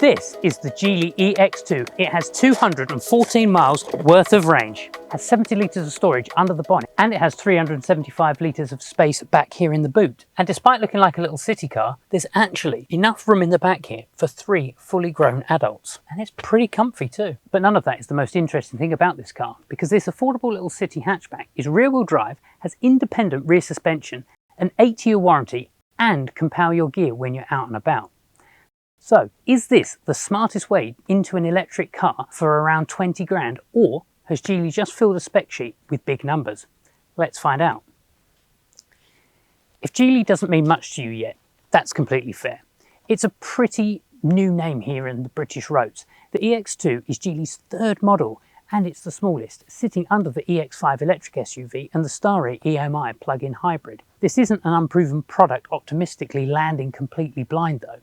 This is the Geely EX2. It has 214 miles worth of range, has 70 litres of storage under the bonnet, and it has 375 litres of space back here in the boot. And despite looking like a little city car, there's actually enough room in the back here for 3 fully grown adults. And it's pretty comfy too. But none of that is the most interesting thing about this car, because this affordable little city hatchback is rear-wheel drive, has independent rear suspension, an 8-year warranty, and can power your gear when you're out and about. So, is this the smartest way into an electric car for around 20 grand, or has Geely just filled a spec sheet with big numbers? Let's find out. If Geely doesn't mean much to you yet, that's completely fair. It's a pretty new name here in the British roads. The EX2 is Geely's 3rd model, and it's the smallest, sitting under the EX5 electric SUV and the Starry EMI plug-in hybrid. This isn't an unproven product optimistically landing completely blind though.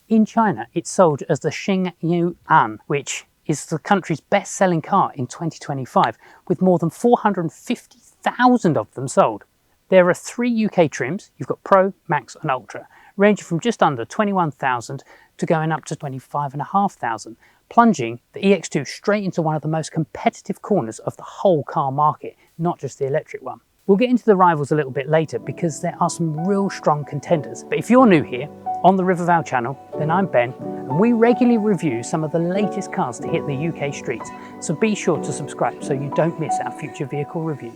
In China, it's sold as the Xingyuan, which is the country's best-selling car in 2025, with more than 450,000 of them sold. There are 3 UK trims. You've got Pro, Max and Ultra, ranging from just under 21,000 to going up to 25,500, plunging the EX2 straight into one of the most competitive corners of the whole car market, not just the electric one. We'll get into the rivals a little bit later because there are some real strong contenders. But if you're new here on the Rivervale channel, then I'm Ben, and we regularly review some of the latest cars to hit the UK streets. So be sure to subscribe so you don't miss our future vehicle reviews.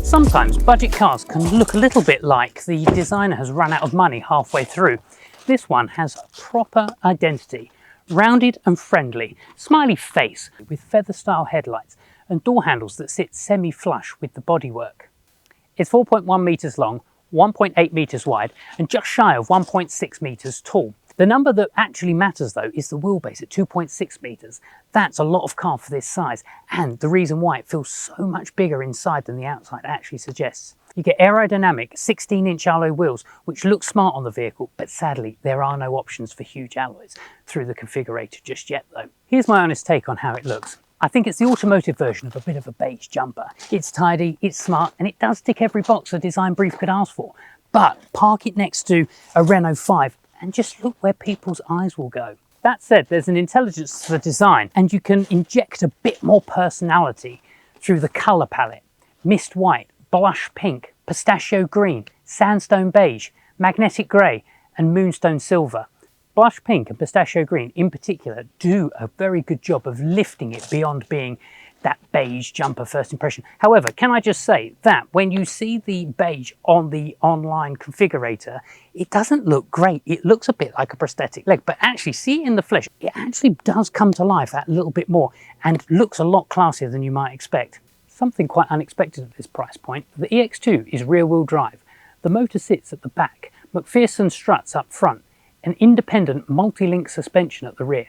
Sometimes budget cars can look a little bit like the designer has run out of money halfway through. This one has proper identity. Rounded and friendly, smiley face with feather style headlights and door handles that sit semi-flush with the bodywork. It's 4.1 metres long, 1.8 metres wide and just shy of 1.6 metres tall. The number that actually matters though is the wheelbase at 2.6 metres. That's a lot of car for this size, and the reason why it feels so much bigger inside than the outside actually suggests. You get aerodynamic 16-inch alloy wheels, which look smart on the vehicle, but sadly there are no options for huge alloys through the configurator just yet though. Here's my honest take on how it looks. I think it's the automotive version of a bit of a beige jumper. It's tidy, it's smart, and it does tick every box a design brief could ask for. But park it next to a Renault 5 and just look where people's eyes will go. That said, there's an intelligence to the design, and you can inject a bit more personality through the colour palette. Mist white, blush pink, pistachio green, sandstone beige, magnetic grey and moonstone silver. Blush pink and pistachio green in particular do a very good job of lifting it beyond being that beige jumper first impression. However, can I just say that when you see the beige on the online configurator, it doesn't look great. It looks a bit like a prosthetic leg, but actually see it in the flesh, it actually does come to life that little bit more and looks a lot classier than you might expect. Something quite unexpected at this price point, the EX2 is rear-wheel drive. The motor sits at the back, McPherson struts up front, an independent multi-link suspension at the rear.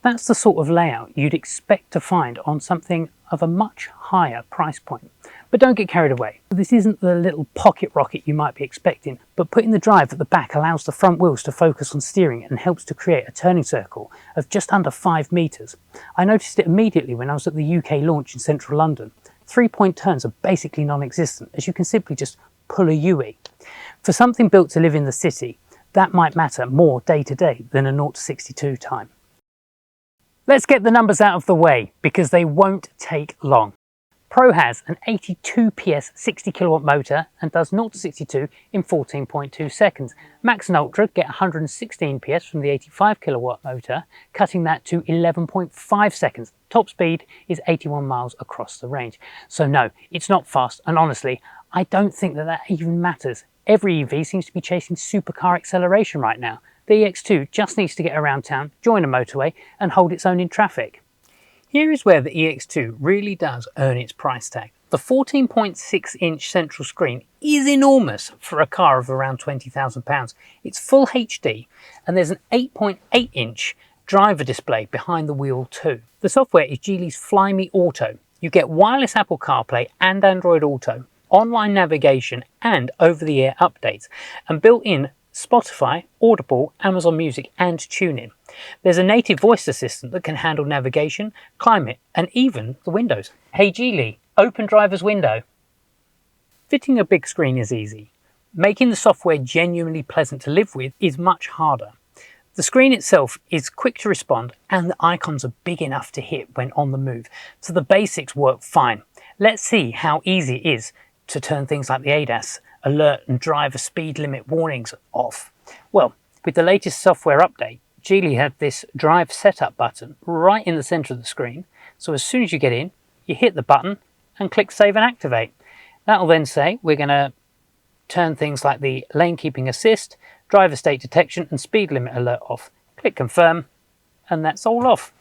That's the sort of layout you'd expect to find on something of a much higher price point. But don't get carried away. This isn't the little pocket rocket you might be expecting, but putting the drive at the back allows the front wheels to focus on steering and helps to create a turning circle of just under 5 metres. I noticed it immediately when I was at the UK launch in central London. 3-point turns are basically non-existent, as you can simply just pull a UE. For something built to live in the city, that might matter more day to day than a 0 to 62 time. Let's get the numbers out of the way, because they won't take long. Pro has an 82 PS 60 kilowatt motor and does 0 to 62 in 14.2 seconds. Max and Ultra get 116 PS from the 85 kilowatt motor, cutting that to 11.5 seconds. Top speed is 81 miles across the range. So no, it's not fast, and honestly, I don't think that even matters. Every EV seems to be chasing supercar acceleration right now. The EX2 just needs to get around town, join a motorway and hold its own in traffic. Here is where the EX2 really does earn its price tag. The 14.6-inch central screen is enormous for a car of around £20,000. It's full HD and there's an 8.8-inch driver display behind the wheel too. The software is Geely's Fly Me Auto. You get wireless Apple CarPlay and Android Auto, online navigation and over-the-air updates, and built-in Spotify, Audible, Amazon Music and TuneIn. There's a native voice assistant that can handle navigation, climate and even the windows. Hey Geely, open driver's window. Fitting a big screen is easy. Making the software genuinely pleasant to live with is much harder. The screen itself is quick to respond and the icons are big enough to hit when on the move, so the basics work fine. Let's see how easy it is to turn things like the ADAS, alert and driver speed limit warnings off. Well, with the latest software update, Geely had this drive setup button right in the center of the screen, so as soon as you get in, you hit the button and click save and activate. That'll then say we're going to turn things like the lane keeping assist, driver state detection and speed limit alert off. Click confirm and that's all off.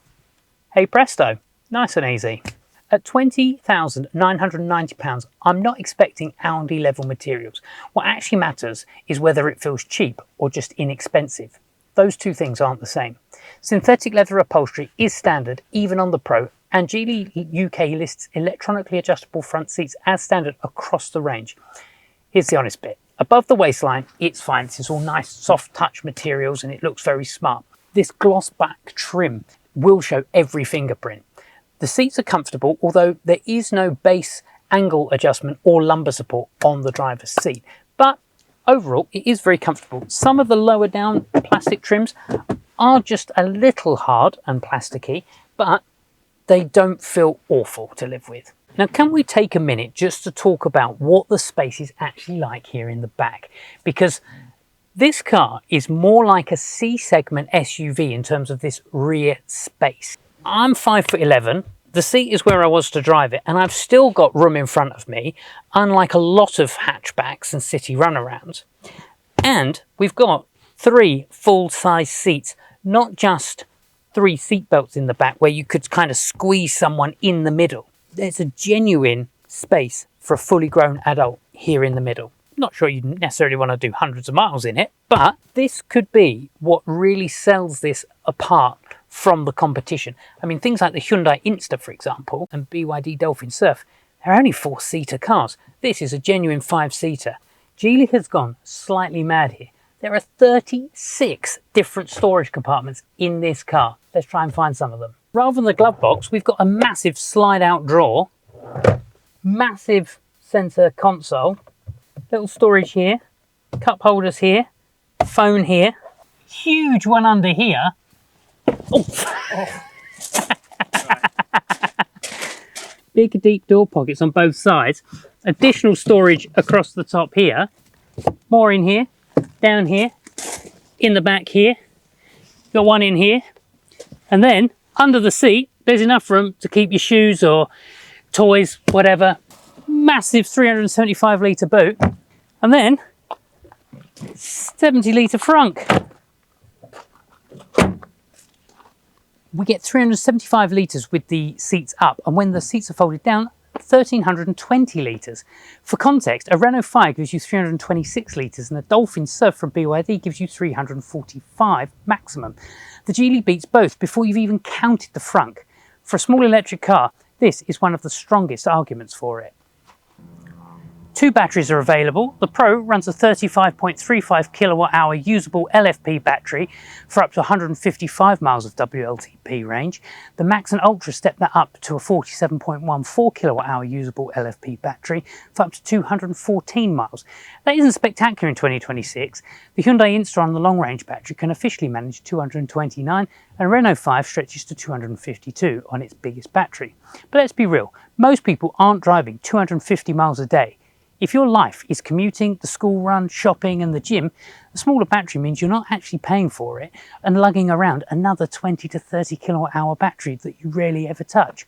Hey presto, nice and easy. At £20,990, I'm not expecting Audi level materials. What actually matters is whether it feels cheap or just inexpensive. Those two things aren't the same. Synthetic leather upholstery is standard even on the Pro, and Geely UK lists electronically adjustable front seats as standard across the range. Here's the honest bit. Above the waistline, it's fine. This is all nice soft touch materials and it looks very smart. This gloss back trim will show every fingerprint. The seats are comfortable, although there is no base angle adjustment or lumbar support on the driver's seat. But overall, it is very comfortable. Some of the lower down plastic trims are just a little hard and plasticky, but they don't feel awful to live with. Now, can we take a minute just to talk about what the space is actually like here in the back? Because this car is more like a C-segment SUV in terms of this rear space. I'm 5'11". The seat is where I was to drive it, and I've still got room in front of me, unlike a lot of hatchbacks and city runarounds. And we've got 3 full-size seats, not just 3 seat belts in the back where you could kind of squeeze someone in the middle. There's a genuine space for a fully grown adult here in the middle. Not sure you necessarily want to do hundreds of miles in it, but this could be what really sells this apart from the competition. I mean, things like the Hyundai Insta, for example, and BYD Dolphin Surf, they're only 4-seater cars. This is a genuine 5-seater. Geely has gone slightly mad here. There are 36 different storage compartments in this car. Let's try and find some of them. Rather than the glove box, we've got a massive slide-out drawer, massive centre console, little storage here, cup holders here, phone here, huge one under here. Oh. Big deep door pockets on both sides, additional storage across the top here, more in here, down here, in the back here, got one in here, and then under the seat there's enough room to keep your shoes or toys, whatever. Massive 375 litre boot, and then 70 litre frunk. We get 375 litres with the seats up, and when the seats are folded down, 1,320 litres. For context, a Renault 5 gives you 326 litres and a Dolphin Surf from BYD gives you 345 maximum. The Geely beats both before you've even counted the frunk. For a small electric car, this is one of the strongest arguments for it. 2 batteries are available. The Pro runs a 35.35 kilowatt-hour usable LFP battery for up to 155 miles of WLTP range. The Max and Ultra step that up to a 47.14 kilowatt-hour usable LFP battery for up to 214 miles. That isn't spectacular in 2026. The Hyundai Insta on the long-range battery can officially manage 229, and Renault 5 stretches to 252 on its biggest battery. But let's be real, most people aren't driving 250 miles a day. If your life is commuting, the school run, shopping and the gym, a smaller battery means you're not actually paying for it and lugging around another 20 to 30 kilowatt hour battery that you rarely ever touch.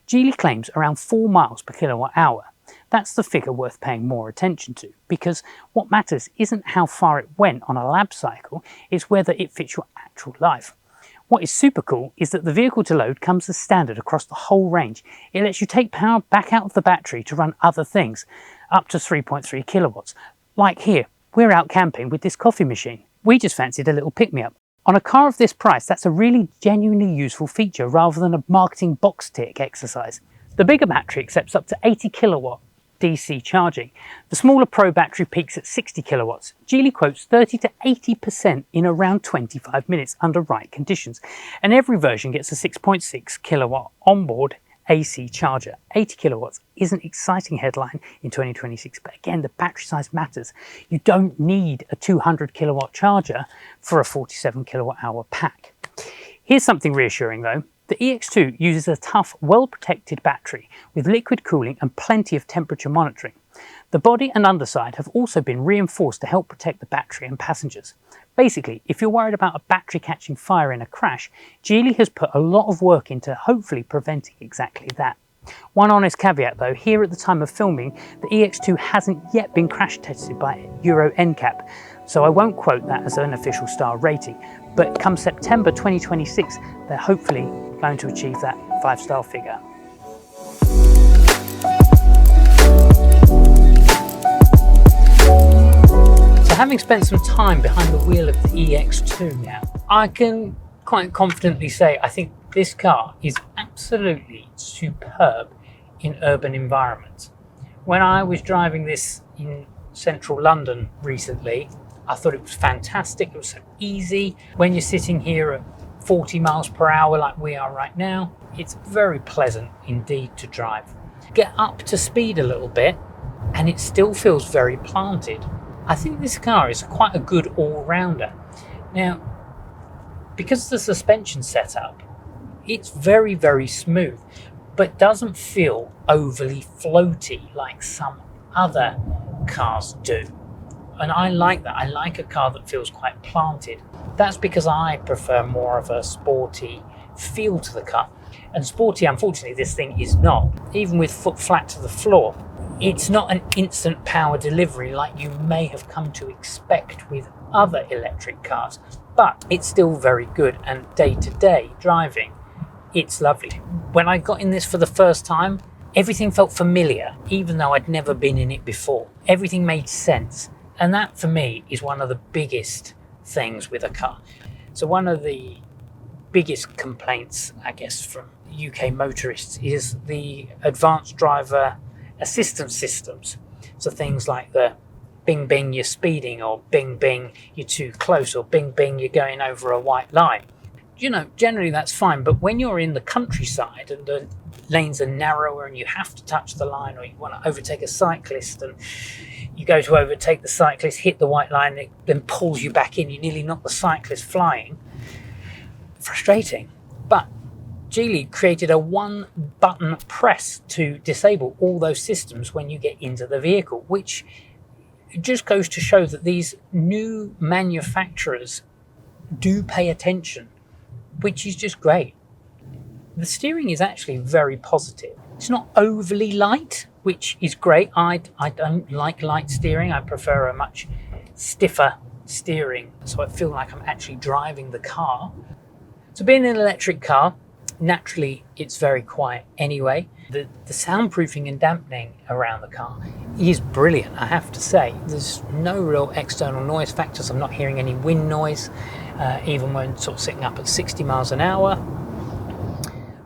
Geely claims around 4 miles per kilowatt hour. That's the figure worth paying more attention to, because what matters isn't how far it went on a lab cycle, it's whether it fits your actual life. What is super cool is that the vehicle to load comes as standard across the whole range. It lets you take power back out of the battery to run other things, up to 3.3 kilowatts. Like here, we're out camping with this coffee machine. We just fancied a little pick-me-up. On a car of this price, that's a really genuinely useful feature rather than a marketing box tick exercise. The bigger battery accepts up to 80 kilowatt DC charging. The smaller Pro battery peaks at 60 kilowatts. Geely quotes 30 to 80% in around 25 minutes under right conditions. And every version gets a 6.6 kilowatt onboard AC charger. 80 kilowatts is an exciting headline in 2026, but again, the battery size matters. You don't need a 200 kilowatt charger for a 47 kilowatt hour pack. Here's something reassuring though. The EX2 uses a tough, well-protected battery with liquid cooling and plenty of temperature monitoring. The body and underside have also been reinforced to help protect the battery and passengers. Basically, if you're worried about a battery catching fire in a crash, Geely has put a lot of work into hopefully preventing exactly that. One honest caveat though, here at the time of filming, the EX2 hasn't yet been crash tested by Euro NCAP, so I won't quote that as an official star rating, but come September 2026, they're hopefully going to achieve that 5-star figure. So having spent some time behind the wheel of the EX2 now, I can quite confidently say I think this car is absolutely superb in urban environments. When I was driving this in central London recently, I thought it was fantastic. It was so easy. When you're sitting here at 40 miles per hour like we are right now, it's very pleasant indeed to drive. Get up to speed a little bit and it still feels very planted. I think this car is quite a good all-rounder. Now, because of the suspension setup, it's very, very smooth, but doesn't feel overly floaty like some other cars do. And I like that. I like a car that feels quite planted. That's because I prefer more of a sporty feel to the car. And sporty, unfortunately, this thing is not. Even with foot flat to the floor, it's not an instant power delivery like you may have come to expect with other electric cars, but it's still very good, and day-to-day driving, it's lovely. When I got in this for the first time, everything felt familiar, even though I'd never been in it before. Everything made sense. And that for me is one of the biggest things with a car. So one of the biggest complaints, I guess, from UK motorists is the advanced driver assistance systems. So things like the bing bing you're speeding, or bing bing you're too close, or bing bing you're going over a white line. You know, generally that's fine, but when you're in the countryside and the lanes are narrower and you have to touch the line, or you want to overtake a cyclist and you go to overtake the cyclist, hit the white line, it then pulls you back in, you nearly knock the cyclist flying. Frustrating. But Geely created a one-button press to disable all those systems when you get into the vehicle, which just goes to show that these new manufacturers do pay attention, which is just great. The steering is actually very positive. It's not overly light, which is great. I don't like light steering. I prefer a much stiffer steering, so I feel like I'm actually driving the car. So being an electric car, naturally it's very quiet anyway. The soundproofing and dampening around the car is brilliant, I have to say. There's no real external noise factors. I'm not hearing any wind noise, even when sort of sitting up at 60 miles an hour.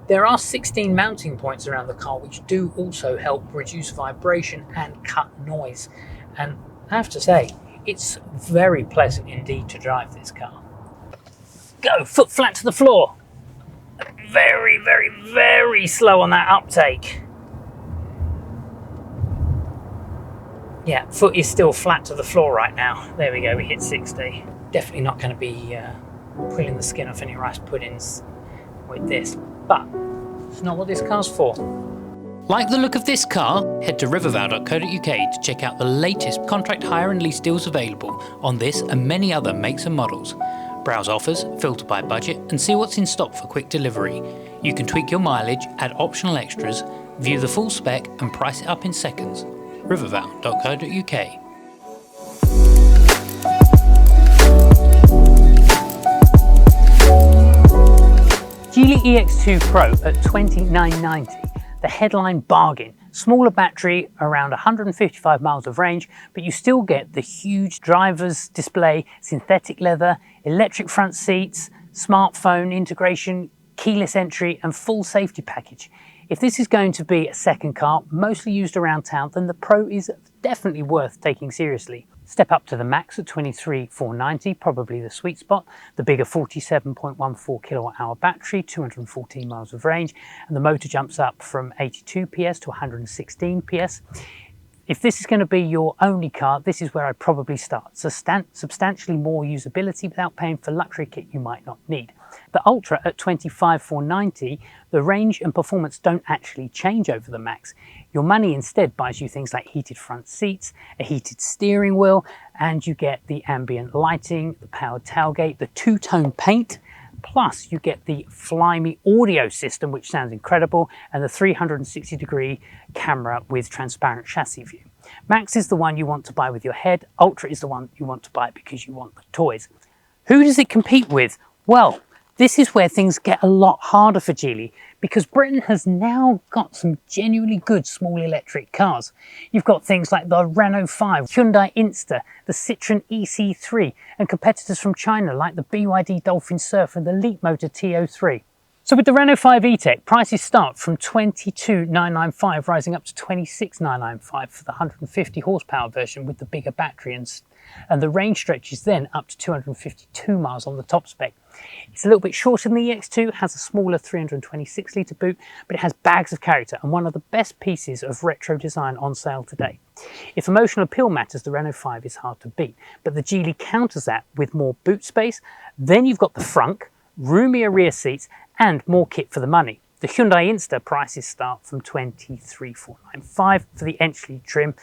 There are 16 mounting points around the car which do also help reduce vibration and cut noise. And I have to say, it's very pleasant indeed to drive this car. Go, foot flat to the floor. Very, very, very slow on that uptake. Yeah, foot is still flat to the floor right now. There we go, we hit 60. Definitely not going to be pulling the skin off any rice puddings with this, but it's not what this car's for. Like the look of this car? Head to rivervale.co.uk to check out the latest contract hire and lease deals available on this and many other makes and models. Browse offers, filter by budget, and see what's in stock for quick delivery. You can tweak your mileage, add optional extras, view the full spec, and price it up in seconds. rivervale.co.uk. Geely EX2 Pro at $29.90, the headline bargain. Smaller battery, around 155 miles of range, but you still get the huge driver's display, synthetic leather, electric front seats, smartphone integration, keyless entry and full safety package. If this is going to be a second car, mostly used around town, then the Pro is definitely worth taking seriously. Step up to the Max at 23,490, probably the sweet spot. The bigger 47.14 kilowatt hour battery, 214 miles of range, and the motor jumps up from 82 PS to 116 PS. If this is going to be your only car, this is where I'd probably start. Substantially more usability without paying for luxury kit you might not need. The Ultra at 25,490, the range and performance don't actually change over the Max. Your money instead buys you things like heated front seats, a heated steering wheel, and you get the ambient lighting, the powered tailgate, the two-tone paint, plus you get the Fly Me audio system, which sounds incredible, and the 360-degree camera with transparent chassis view. Max is the one you want to buy with your head. Ultra is the one you want to buy because you want the toys. Who does it compete with? Well, this is where things get a lot harder for Geely, because Britain has now got some genuinely good small electric cars. You've got things like the Renault 5, Hyundai Insta, the Citroën EC3, and competitors from China like the BYD Dolphin Surf and the Leapmotor T03. So with the Renault 5 E-Tech, prices start from 22,995, rising up to 26,995 for the 150 horsepower version with the bigger battery, and the range stretches then up to 252 miles on the top spec. It's a little bit shorter than the EX2, has a smaller 326 litre boot, but it has bags of character and one of the best pieces of retro design on sale today. If emotional appeal matters, the Renault 5 is hard to beat, but the Geely counters that with more boot space. Then you've got the frunk, roomier rear seats, and more kit for the money. The Hyundai Insta prices start from 23,495 for the entry trim,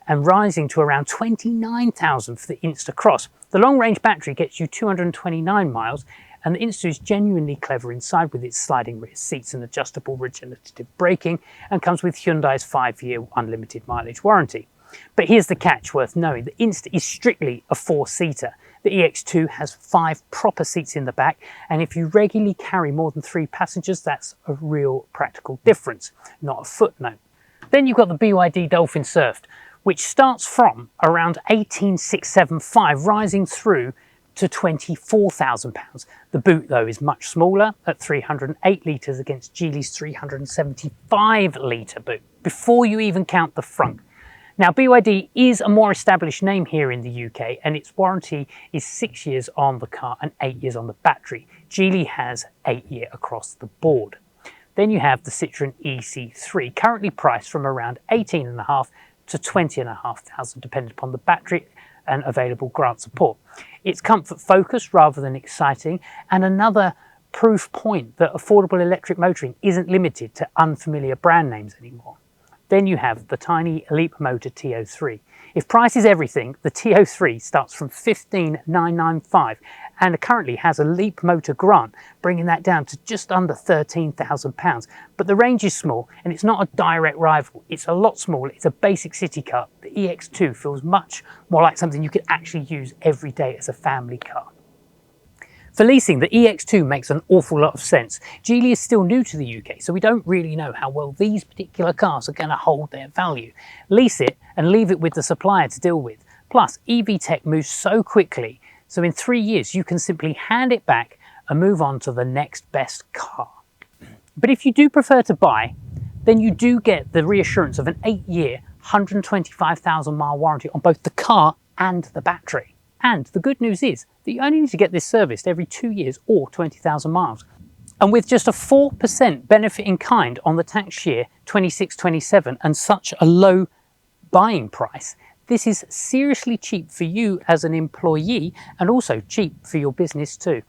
and rising to around 29,000 for the Insta Cross. The long-range battery gets you 229 miles, and the Insta is genuinely clever inside with its sliding rear seats and adjustable regenerative braking, and comes with Hyundai's 5-year unlimited mileage warranty. But here's the catch worth knowing: the Insta is strictly a 4-seater. The EX2 has 5 proper seats in the back, and if you regularly carry more than 3 passengers, that's a real practical difference, not a footnote. Then you've got the BYD Dolphin Surf, which starts from around 18,675, rising through to £24,000. The boot, though, is much smaller at 308 litres against Geely's 375 litre boot, before you even count the frunk. Now, BYD is a more established name here in the UK, and its warranty is 6 years on the car and 8 years on the battery. Geely has 8-year across the board. Then you have the Citroën EC3, currently priced from around 18,500 to 20,500, depending upon the battery and available grant support. It's comfort focused rather than exciting, and another proof point that affordable electric motoring isn't limited to unfamiliar brand names anymore. Then you have the tiny Leapmotor T03. If price is everything, the T03 starts from 15,995 and currently has a Leapmotor grant, bringing that down to just under £13,000. But the range is small, and it's not a direct rival. It's a lot smaller. It's a basic city car. The EX2 feels much more like something you could actually use every day as a family car. For leasing, the EX2 makes an awful lot of sense. Geely is still new to the UK, so we don't really know how well these particular cars are going to hold their value. Lease it and leave it with the supplier to deal with. Plus, EV tech moves so quickly, so in 3 years you can simply hand it back and move on to the next best car. But if you do prefer to buy, then you do get the reassurance of an 8-year, 125,000 mile warranty on both the car and the battery. And the good news is that you only need to get this serviced every 2 years or 20,000 miles. And with just a 4% benefit in kind on the tax year 26-27 and such a low buying price, this is seriously cheap for you as an employee, and also cheap for your business too.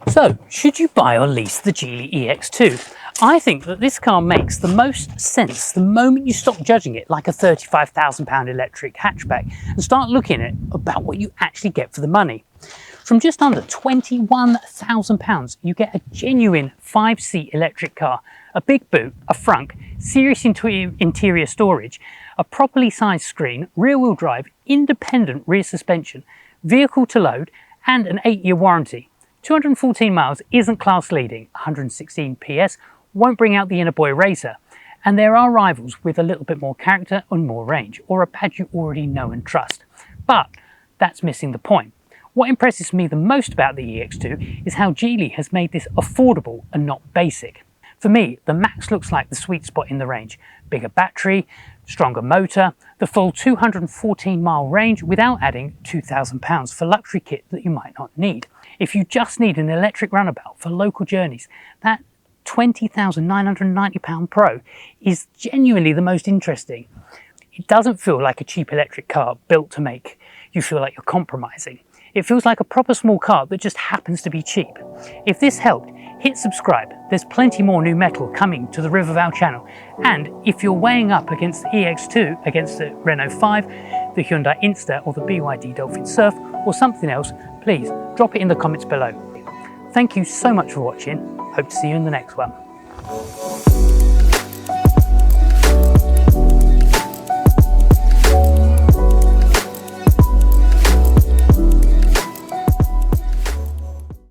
So, should you buy or lease the Geely EX2? I think that this car makes the most sense the moment you stop judging it like a £35,000 electric hatchback and start looking at about what you actually get for the money. From just under £21,000, you get a genuine 5-seat electric car, a big boot, a frunk, serious interior storage, a properly sized screen, rear-wheel drive, independent rear suspension, vehicle to load, and an 8-year warranty. 214 miles isn't class leading, 116 PS won't bring out the inner boy racer, and there are rivals with a little bit more character and more range, or a badge you already know and trust. But that's missing the point. What impresses me the most about the EX2 is how Geely has made this affordable and not basic. For me, the Max looks like the sweet spot in the range. Bigger battery, stronger motor, the full 214-mile range without adding £2,000 for luxury kit that you might not need. If you just need an electric runabout for local journeys, that £20,990 Pro is genuinely the most interesting. It doesn't feel like a cheap electric car built to make you feel like you're compromising. It feels like a proper small car that just happens to be cheap. If this helped, hit subscribe. There's plenty more new metal coming to the Rivervale channel. And if you're weighing up against the EX2, against the Renault 5, the Hyundai Insta or the BYD Dolphin Surf or something else, please drop it in the comments below. Thank you so much for watching. Hope to see you in the next one.